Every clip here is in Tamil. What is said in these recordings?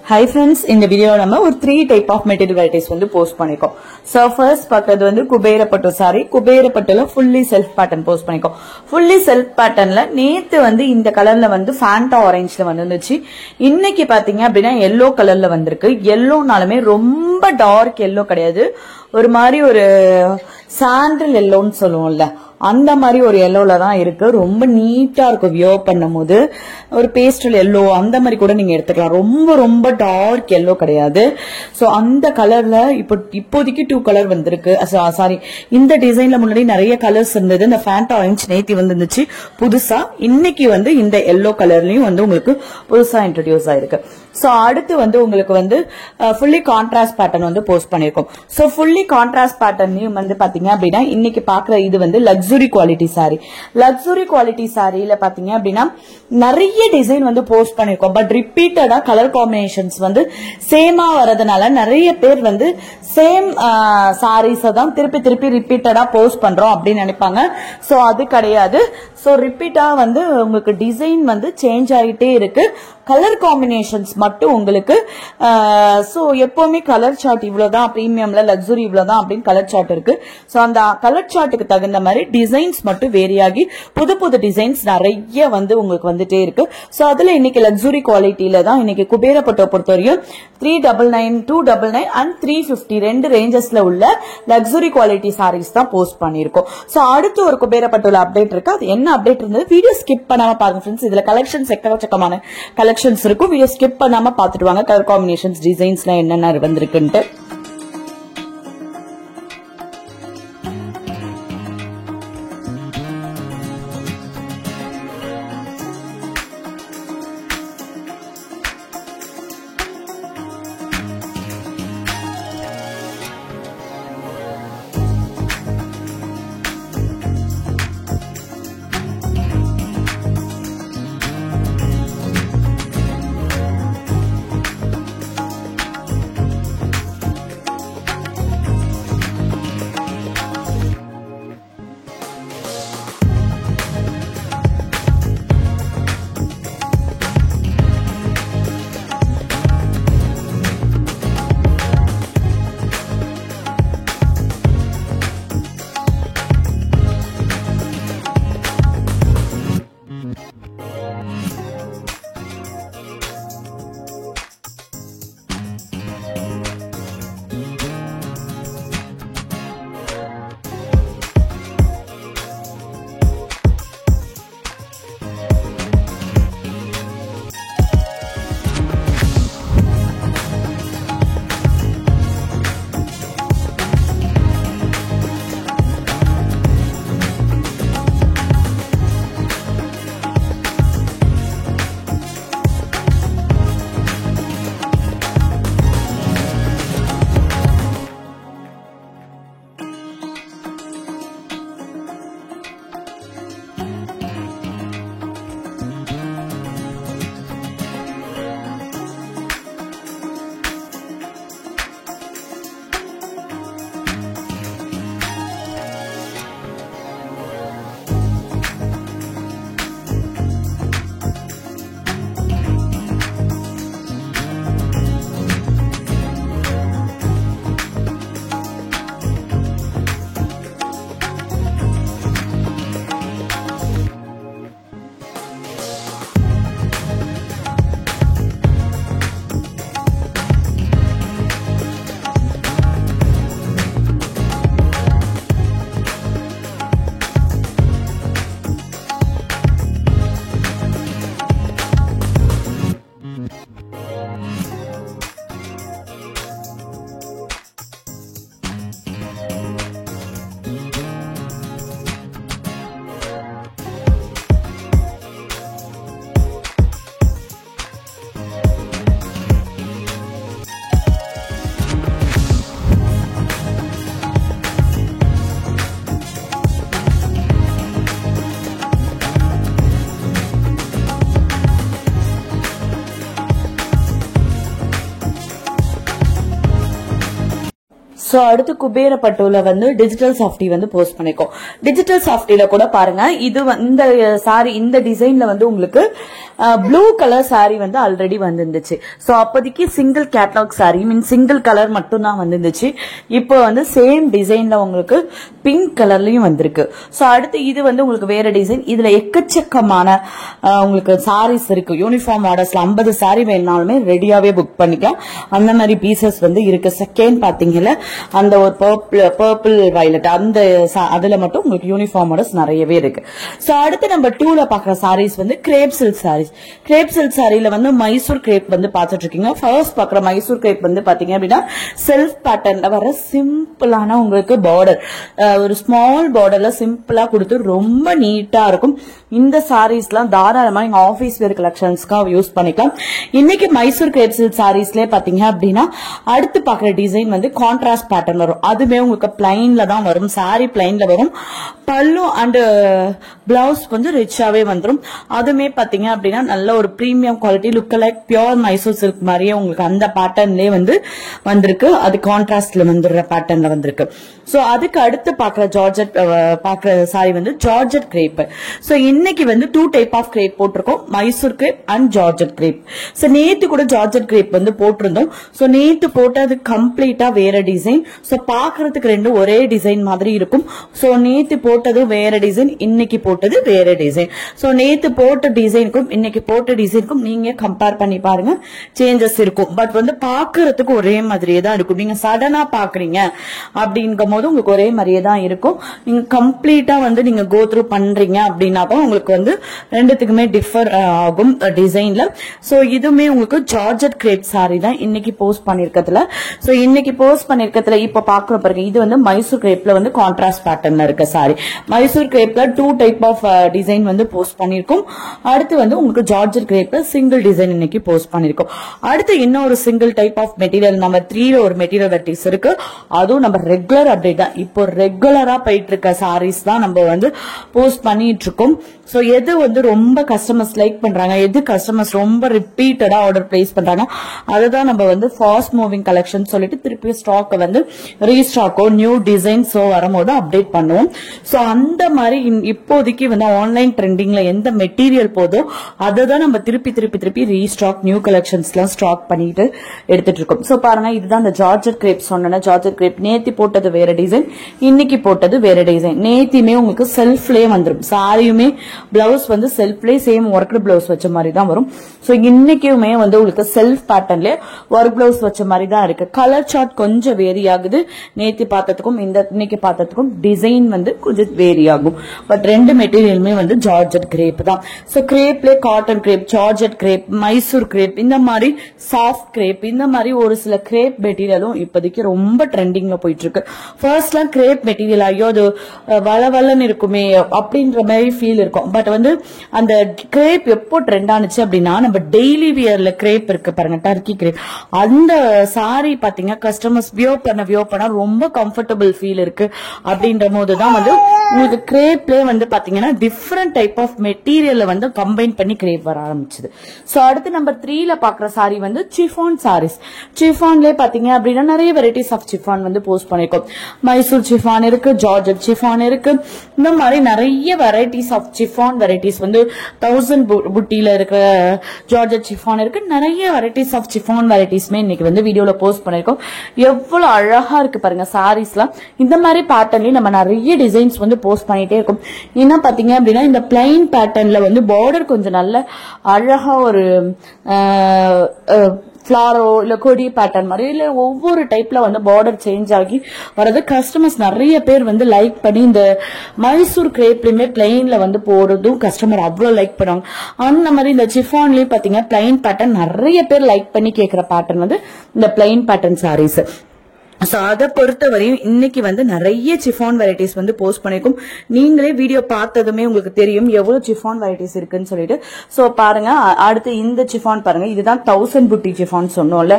Hi friends, in the video நம்ம ஒரு 3 type of material varieties வந்து போஸ்ட் பண்ணிருக்கோம். So first பார்க்கிறது வந்து குபேரப்பட்டு saree. குபேரப்பட்டுல fully self pattern post பண்ணிருக்கோம். fully self patternல நேத்து வந்து இந்த கலர்ல வந்து ஃபேண்டா ஆரஞ்சுல வந்துருந்துச்சு. இன்னைக்கு பாத்தீங்க அப்படினா yellow கலர்ல வந்திருக்கு. yellowனாலுமே ரொம்ப டார்க் yellow கிடையாது. ஒரு மாதிரி ஒரு சாண்டல் yellowன்னு சொல்லுவோம்ல, அந்த மாதிரி ஒரு yellowல தான் இருக்கு. ரொம்ப நீட்டா இருக்கும் வியர் பண்ணும்போது. ஒரு பேஸ்டல் yellow அந்த மாதிரி கூட நீங்க எடுத்துக்கலாம். ரொம்ப ரொம்ப டார்க் yellow கிடையாது. சோ அந்த கலர்ல இப்போதைக்கு 2 கலர் வந்திருக்கு. சாரி, இந்த டிசைன்ல முன்னாடி நிறைய கலர்ஸ் இருந்தது. இந்த ஃபேண்டா ஆரஞ்சு நேத்தி வந்துருந்துச்சு புதுசா. இன்னைக்கு வந்து இந்த yellow கலர்லயும் வந்து உங்களுக்கு புதுசா இன்ட்ரோடியூஸ் ஆயிருக்கு. சோ அடுத்து வந்து உங்களுக்கு வந்து ஃபுல்லி கான்ட்ராஸ்ட் பேட்டர்ன் வந்து போஸ்ட் பண்ணிருக்கோம். சோ ஃபுல்லி கான்ட்ராஸ்ட் பேட்டர்ன்லயும் வந்து பாத்தீங்க அப்படின்னா இன்னைக்கு பாக்குற இது வந்து luxury quality sari. Luxury quality சாரியில பாத்தீங்க அப்படின்னா நிறைய டிசைன் வந்து போஸ்ட் பண்ணிருக்கோம். பட் ரிப்பீட்டடா கலர் காம்பினேஷன்ஸ் வந்து சேமா வரதுனால நிறைய பேர் வந்து சேம் சாரீஸ் தான் திருப்பி திருப்பி ரிப்பீட்டடா போஸ்ட் பண்றோம் அப்படின்னு நினைப்பாங்க. சோ அது கிடையாது. சோ ரிப்பீட்டா வந்து உங்களுக்கு டிசைன் வந்து சேஞ்ச் ஆகிட்டே இருக்கு. கலர் காம்பினேஷன்ஸ் மட்டும் உங்களுக்கு சோ எப்பவுமே கலர் சார்ட் இவ்வளவுதான், பிரீமியம்ல லக்ஸுரி இவ்வளவுதான் அப்படின்னு கலர் சார்ட் இருக்கு. சோ அந்த கலர் சார்ட்டுக்கு தகுந்த மாதிரி டிசைன்ஸ் மட்டும் வேரி ஆகி புது புது டிசைன்ஸ் நிறைய வந்து உங்களுக்கு வந்துட்டே இருக்கு. சோ அதுல இன்னைக்கு லக்ஸுரி குவாலிட்டியில தான் இன்னைக்கு குபேரப்பட்டை பொறுத்தவரையும் 399, 299 and 350 ரெண்டு ரேஞ்சஸ்ல உள்ள லக்ஸுரி குவாலிட்டி சாரீஸ் தான் போஸ்ட் பண்ணிருக்கோம். சோ அடுத்து ஒரு குபேரப்பட்டுல அப்டேட் இருக்கு. அது என்ன அப்டேட் இருந்தது வீடியோ ஸ்கிப் பண்ணாம பாருங்க ஃப்ரெண்ட்ஸ். இதுல கலெக்ஷன்ஸ் எக்கச்சக்கமான கலெக்ஷன்ஸ் இருக்கும். வீடியோ ஸ்கிப் பண்ணாம பாத்துட்டு வாங்க கலர் காம்பினேஷன்ஸ் டிசைன்ஸ்லாம் என்னென்ன வந்திருக்குன்ட்டு. சோ அடுத்து குபேர பட்டுல வந்து டிஜிட்டல் சாஃப்டி வந்து போஸ்ட் பண்ணிருக்கோம். டிஜிட்டல் சாஃப்டில கூட பாருங்க, இது இந்த சாரி இந்த டிசைன்ல வந்து உங்களுக்கு ப்ளூ கலர் சாரி வந்து ஆல்ரெடி வந்துருந்துச்சு. சோ அப்போதைக்கு சிங்கிள் கேட்டலாக் சாரி மீன் சிங்கிள் கலர் மட்டும் தான் வந்துருந்துச்சு. இப்போ வந்து சேம் டிசைன்ல உங்களுக்கு பிங்க் கலர்லயும் வந்திருக்கு. சோ அடுத்து இது வந்து உங்களுக்கு வேற டிசைன். இதுல எக்கச்சக்கமான உங்களுக்கு சாரீஸ் இருக்கு. யூனிஃபார்ம் ஆர்டர்ஸ்ல 50 சாரி வேணாலுமே ரெடியாவே புக் பண்ணிக்கலாம். அந்த மாதிரி பீசஸ் வந்து இருக்கு. செகண்ட் பாத்தீங்கல்ல அந்த ஒரு பர்பிள் வயலட் அந்த அதுல மட்டும் உங்களுக்கு யூனிஃபார்ம் ஆர்டர்ஸ் நிறையவே இருக்கு. சோ அடுத்து நம்பர் 2ல பாக்குற சாரீஸ் வந்து crepe silk saris. Crepe silk சாரியில வந்து மைசூர் கிரேப் வந்து பாத்துட்டு இருக்கீங்க. ஃபர்ஸ்ட் பாக்குற மைசூர் கிரேப் வந்து பாத்தீங்க அப்படின்னா செல்ஃப் பேட்டர்ன்ல வர சிம்பிளான உங்களுக்கு பார்டர், ஒரு ஸ்மால் பார்டர்ல சிம்பிளா கொடுத்து ரொம்ப நீட்டா இருக்கும். இந்த சாரீஸ்லாம் தாராளமா நீங்க ஆபீஸ் வேர் கலெக்ஷன்ஸ்க்காக யூஸ் பண்ணிக்கலாம். இன்னைக்கு மைசூர் கிரேப் சில்க் சாரீஸ்ல பாத்தீங்க அப்படின்னா அடுத்து பாக்குற டிசைன் வந்து கான்ட்ராஸ்ட் பேட்டர்ன் வரும். அதுவே உங்களுக்கு பிளைன்ல தான் வரும். சாரி பிளைன்ல வரும். பல்லு அண்ட் பிளவுஸ் கொஞ்சம் ரிச்சாவே வந்துடும். அதுமே பாத்தீங்க அப்படின்னா நல்ல ஒரு premium quality look like pure Mysore silk மாதிரியே உங்களுக்கு அந்த பேட்டர்ன்லயே வந்து வந்திருக்கு. அது கான்ட்ராஸ்ட்ல வந்துடுற பேட்டர்ன்ல வந்திருக்கு. சோ அதுக்கு அடுத்து பாக்குற ஜார்ஜெட் பாக்குற சாரி வந்து ஜார்ஜெட் கிரேப். சோ இன்னைக்கு வந்து 2 டைப் ஆஃப் கிரேப் போட்டிருக்கோம், Mysore crepe and georgette crepe. So நேத்து கூட ஜார்ஜெட் கிரேப் வந்து போட்டிருந்தோம். சோ நேத்து போட்டது கம்ப்ளீட்டா வேற டிசைன். சோ பாக்குறதுக்கு ரெண்டு ஒரே டிசைன் மாதிரி இருக்கும். சோ நேத்து போட்டது வேற டிசைன், இன்னைக்கு போட்டது வேற டிசைன். சோ நேத்து போட்ட டிசைனுக்கும் இன்னைக்கு போட்ட டிசைனுக்கும் நீங்க கம்பேர் பண்ணி பாருங்க, சேஞ்சஸ் இருக்கும். பட் வந்து பாக்குறதுக்கு ஒரே மாதிரியே தான் இருக்கும். நீங்க சடனா பாக்குறீங்க அப்படிங்கும் போது உங்களுக்கு ஒரே மாதிரியே தான் இருக்கும். நீங்க கம்ப்ளீட்டா வந்து நீங்க கோ த்ரூ பண்றீங்க அப்படின்னா தான் உங்களுக்கு வந்து ரெண்டுத்துக்குமே டிஃபர் ஆகும் டிசைன்ல. சோ இதுவுமே உங்களுக்கு ஜார்ஜெட் கிரேப் சாரி தான் இன்னைக்கு போஸ்ட் பண்ணிருக்கிறதுல. சோ இன்னைக்கு போஸ்ட் பண்ணிருக்கிறதுல இப்ப பாக்குற பாருங்க, இது வந்து மைசூர் கிரேப்ல வந்து கான்ட்ராஸ்ட் பேட்டர்ன்ல இருக்க சாரி. மைசூர் கிரேப்ல 2 டைப் ஆஃப் டிசைன் வந்து போஸ்ட் பண்ணிருக்கோம். அடுத்து வந்து உங்களுக்கு ஜார்ஜெட் கிரேப்ல சிங்கிள் டிசைன் இன்னைக்கு போஸ்ட் பண்ணிருக்கோம். அடுத்து இன்னொரு single type of material number 3ல ஒரு மெட்டீரியல் வெரைட்டிஸ் இருக்கு. அதுவும் நம்ம ரெகுலர் அப்டேட் தான். இப்போ ரெகுலரா போயிட்டு இருக்க சாரீஸ் தான் நம்ம வந்து போஸ்ட் பண்ணிட்டு இருக்கோம். சோ எது வந்து ரொம்ப கஸ்டமர்ஸ் லைக் பண்றாங்க, எது கஸ்டமர்ஸ் ரொம்ப ரிப்பீட்டடா ஆர்டர் பிளேஸ் பண்றாங்க, அதுதான் நம்ம வந்து ஃபாஸ்ட் மூவிங் கலெக்ஷன் சொல்லிட்டு திருப்பி ஸ்டாக் வந்து ரீஸ்டாக்கோ நியூ டிசைன்ஸோ வரும்போது அப்டேட் பண்ணுவோம். சோ அந்த மாதிரி இப்போதைக்கு வந்து ஆன்லைன் ட்ரெண்டிங்ல எந்த மெட்டீரியல் போதோ அதை தான் நம்ம திருப்பி திருப்பி திருப்பி ரீஸ்டாக் நியூ கலெக்ஷன்ஸ் எல்லாம் ஸ்டாக் பண்ணிட்டு எடுத்துட்டு இருக்கோம். சோ பாருங்க, இதுதான் இந்த ஜார்ஜெட் கிரேப் சொன்ன ஜார்ஜெட் கிரேப். நேத்தி போட்டது வேற டிசைன், இன்னைக்கு போட்டது வேற டிசைன். நேத்தியுமே உங்களுக்கு செல்ஃப்லயே வந்துடும். சாரியுமே பிளவுஸ் வந்து செல்ஃப்லயே சேம் ஒர்க் பிளவுஸ் வச்ச மாதிரி தான் வரும். சோ இன்னைக்குமே வந்து உங்களுக்கு செல்ஃப் பேட்டர்ன்ல ஒர்க் பிளவுஸ் வச்ச மாதிரி தான் இருக்கு. கலர் சார்ட் கொஞ்சம் வேரி ஆகுது. நேத்தி பார்த்ததுக்கும் இன்னைக்கு பார்த்ததுக்கும் டிசைன் வந்து கொஞ்சம் வேரி ஆகும். பட் ரெண்டு மெட்டீரியலுமே வந்து ஜார்ஜெட் கிரேப் தான். சோ கிரேப்ல cotton crepe, georgette crepe, Mysore crepe, இந்த மாதிரி சாஃப்ட் கிரேப், இந்த மாதிரி ஒரு சில கிரேப் மெட்டீரியலும் இப்போதைக்கு ரொம்ப ட்ரெண்டிங்ல போயிட்டு இருக்கு. ஃபர்ஸ்ட்லாம் கிரேப் மெட்டீரியல் ஐயோ அது வளவலன்னு இருக்குமே அப்படின்ற மாதிரி ஃபீல் இருக்கும். பட் வந்து அந்த கிரேப் எப்போ ட்ரெண்ட் ஆனிச்சு அப்படின்னா நம்ம டெய்லி வியர்ல கிரேப் இருக்கு பாருங்க, டர்க்கி கிரேப். அந்த சாரி பாத்தீங்க கஸ்டமர்ஸ் வியோ பண்ண ரொம்ப கம்ஃபர்டபுள் ஃபீல் இருக்கு அப்படின்ற போதுதான் வந்து உங்களுக்கு கிரேப்ல வந்து பாத்தீங்கன்னா டிஃபரெண்ட் டைப் ஆஃப் மெட்டீரியல் வந்து கம்பைன் பண்ணி கிரேப் வர ஆரம்பிச்சது. சோ அடுத்து நம்பர் 3ல பாக்குற சாரி வந்து சிஃபான் சாரீஸ். சிஃபான்ல பாத்தீங்க அப்படின்னா நிறைய வெரைட்டிஸ் ஆஃப் சிஃபான் வந்து போஸ்ட் பண்ணிருக்கோம். மைசூர் சிஃபான் இருக்கு, ஜார்ஜெட் சிஃபான் இருக்கு, இந்த மாதிரி நிறைய வெரைட்டிஸ் ஆஃப் சிஃபான் வெரைட்டிஸ் வந்து 1000 புட்டில இருக்கிற ஜார்ஜெட் சிஃபான் இருக்கு. நிறைய வெரைட்டிஸ் ஆஃப் சிஃபான் வெரைட்டிஸ்மே இன்னைக்கு வந்து வீடியோல போஸ்ட் பண்ணிருக்கோம். எவ்வளவு அழகா இருக்கு பாருங்க சாரீஸ்லாம். இந்த மாதிரி பேட்டர்ன்லயும் நம்ம நிறைய டிசைன்ஸ் வந்து போஸ்ட் பண்ணிட்டே இருக்கும். என்ன பாத்தீங்க அப்படின்னா இந்த பிளைன் பேட்டர்ன்ல வந்து பார்டர் கொஞ்சம் நல்ல அழகா ஒரு ஃபிளாரோ இல்ல கொடி பேட்டர்ன் மாதிரி இல்ல ஒவ்வொரு டைப்ல வந்து பார்டர் சேஞ்ச் ஆகி வரது கஸ்டமர்ஸ் நிறைய பேர் வந்து லைக் பண்ணி இந்த மைசூர் கிரேப்லயுமே பிளைன்ல வந்து போறதும் கஸ்டமர் அவ்வளவு லைக் பண்ணுவாங்க. அந்த மாதிரி இந்த சிஃபான்லயும் பாத்தீங்கன்னா பிளைன் பேட்டர்ன் நிறைய பேர் லைக் பண்ணி கேட்கிற பேட்டர்ன் வந்து இந்த பிளைன் பேட்டர்ன் சாரீஸ். சோ அதை பொறுத்தவரையும் இன்னைக்கு வந்து நிறைய சிஃபான் வெரைட்டிஸ் வந்து போஸ்ட் பண்ணிருக்கோம். நீங்களே வீடியோ பார்த்ததுமே உங்களுக்கு தெரியும் எவ்வளவு சிஃபான் வெரைட்டிஸ் இருக்குன்னு சொல்லிட்டு. சோ பாருங்க, அடுத்து இந்த சிஃபான் பாருங்க, இதுதான் 1000 புட்டி சிஃபான் சொன்னோம்ல.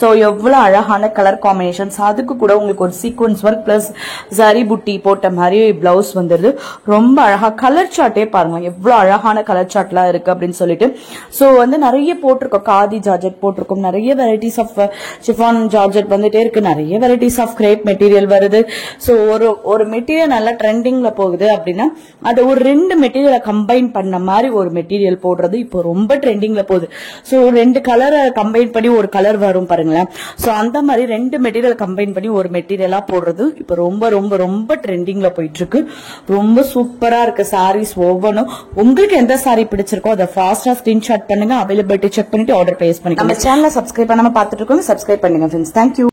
சோ எவ்வளவு அழகான கலர் காம்பினேஷன்ஸ், அதுக்கு கூட உங்களுக்கு ஒரு சீக்வன்ஸ் ஒர்க் பிளஸ் சரி புட்டி போட்ட மாதிரி பிளவுஸ் வந்துருது. ரொம்ப அழகா கலர் சார்ட்டே பாருங்க எவ்வளவு அழகான கலர் சார்ட் எல்லாம் இருக்கு அப்படின்னு சொல்லிட்டு. சோ வந்து நிறைய போட்டிருக்கோம், காதி ஜார்ஜெட் போட்டிருக்கோம், நிறைய வெரைட்டிஸ் ஆஃப் சிஃபான் ஜார்ஜெட் வந்துட்டே இருக்கு, நிறைய வெரைட்டிஸ் ஆஃப் கிரேப் மெட்டீரியல் வருது. சோ ஒரு மெட்டீரியல் நல்லா ட்ரெண்டிங்ல போகுது அப்படின்னா அதை ஒரு 2 மெட்டீரியலை கம்பைன் பண்ண மாதிரி ஒரு மெட்டீரியல் போடுறது இப்போ ரொம்ப ட்ரெண்டிங்ல போகுது. சோ 2 கலரை கம்பைன் பண்ணி ஒரு கலர் வரும் பாருங்களேன். சோ அந்த மாதிரி 2 மெட்டீரியல் கம்பைன் பண்ணி ஒரு மெட்டீரியலா போடுறது இப்போ ரொம்ப ரொம்ப ரொம்ப ட்ரெண்டிங்ல போயிட்டு இருக்கு. ரொம்ப சூப்பரா இருக்கு சாரீஸ் ஒவ்வொன்றும். உங்களுக்கு எந்த சாரி பிடிச்சிருக்கோ அதை ஃபாஸ்டா ஸ்கிரீன்ஷாட் பண்ணுங்க, அவைலபிலிட்டி செக் பண்ணிட்டு ஆர்டர் பிளேஸ் பண்ணிக்கோங்க. நம்ம சேனலை சப்ஸ்கிரைப் பண்ணாம பார்த்துட்டு இருக்கோங்க, சப்ஸ்கிரைப் பண்ணுங்க ஃப்ரெண்ட்ஸ். தேங்க்யூ.